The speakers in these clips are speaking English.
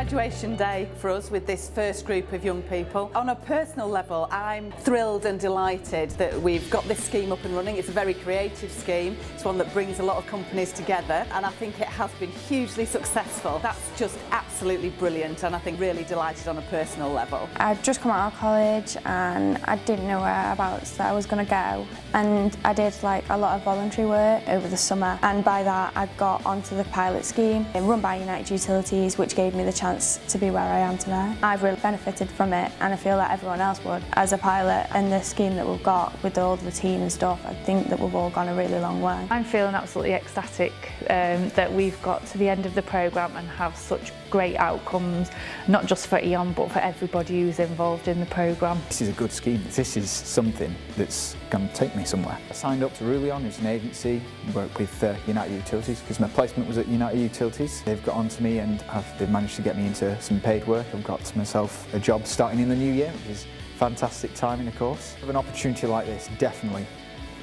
graduation day for us with this first group of young people. On a personal level, I'm thrilled and delighted that we've got this scheme up and running. It's a very creative scheme. It's one that brings a lot of companies together, and I think it has been hugely successful. That's just absolutely brilliant, and I think really delighted on a personal level. I'd just come out of college and I didn't know whereabouts that I was going to go, and I did like a lot of voluntary work over the summer, and by that I got onto the pilot scheme run by United Utilities, which gave me the chance to be where I am today. I've really benefited from it, and I feel that everyone else would. As a pilot, and the scheme that we've got with all the team and stuff, I think that we've all gone a really long way. I'm feeling absolutely ecstatic that we've got to the end of the programme and have such great outcomes, not just for Eon but for everybody who's involved in the programme. This is a good scheme. This is something that's going to take me somewhere. I signed up to Rulion, who's an agency, work with United Utilities because my placement was at United Utilities. They've got onto me and they've managed to get me into some paid work. I've got myself a job starting in the new year, which is fantastic timing, of course. An opportunity like this, definitely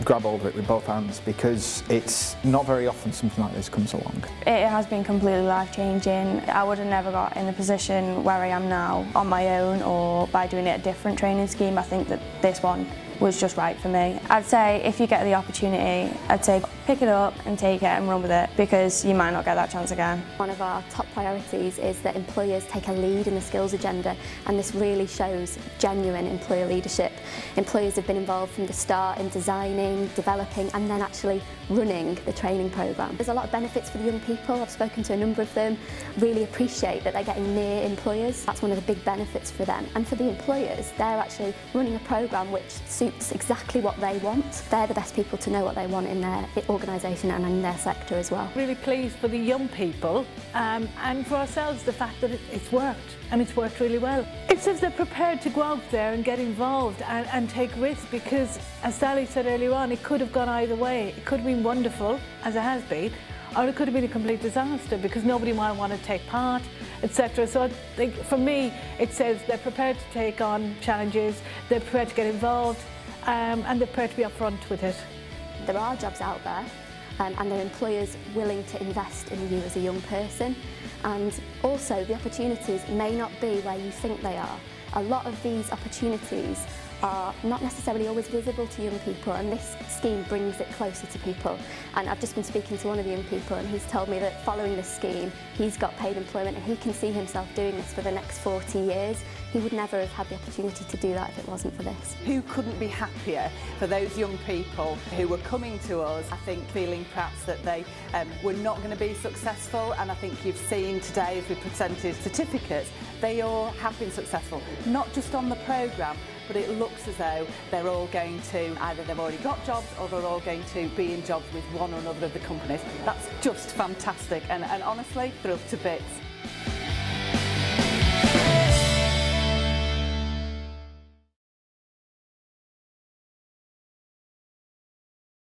grab hold of it with both hands, because it's not very often something like this comes along. It has been completely life-changing. I would have never got in the position where I am now on my own or by doing it a different training scheme. I think that this one was just right for me. I'd say if you get the opportunity, I'd say pick it up and take it and run with it, because you might not get that chance again. One of our top priorities is that employers take a lead in the skills agenda, and this really shows genuine employer leadership. Employers have been involved from the start in designing, developing and then actually running the training programme. There's a lot of benefits for the young people. I've spoken to a number of them, really appreciate that they're getting near employers. That's one of the big benefits for them. And for the employers, they're actually running a programme which suits exactly what they want. They're the best people to know what they want in their organisation and in their sector as well. Really pleased for the young people and for ourselves, the fact that it's worked, and it's worked really well. It's as they're prepared to go out there and get involved and take risks, because as Sally said earlier on, it could have gone either way. It could have been wonderful, as it has been, or it could have been a complete disaster because nobody might want to take part, etc. So I think for me it says they're prepared to take on challenges, they're prepared to get involved, and they're prepared to be upfront with it. There are jobs out there and there are employers willing to invest in you as a young person, and also the opportunities may not be where you think they are. A lot of these opportunities are not necessarily always visible to young people, and this scheme brings it closer to people. And I've just been speaking to one of the young people, and he's told me that following this scheme he's got paid employment and he can see himself doing this for the next 40 years. He would never have had the opportunity to do that if it wasn't for this. Who couldn't be happier for those young people who were coming to us, I think feeling perhaps that they were not going to be successful, and I think you've seen today as we presented certificates, they all have been successful, not just on the programme, but it looks as though they're all going to, either they've already got jobs or they're all going to be in jobs with one or another of the companies. That's just fantastic, and honestly, thrilled to bits.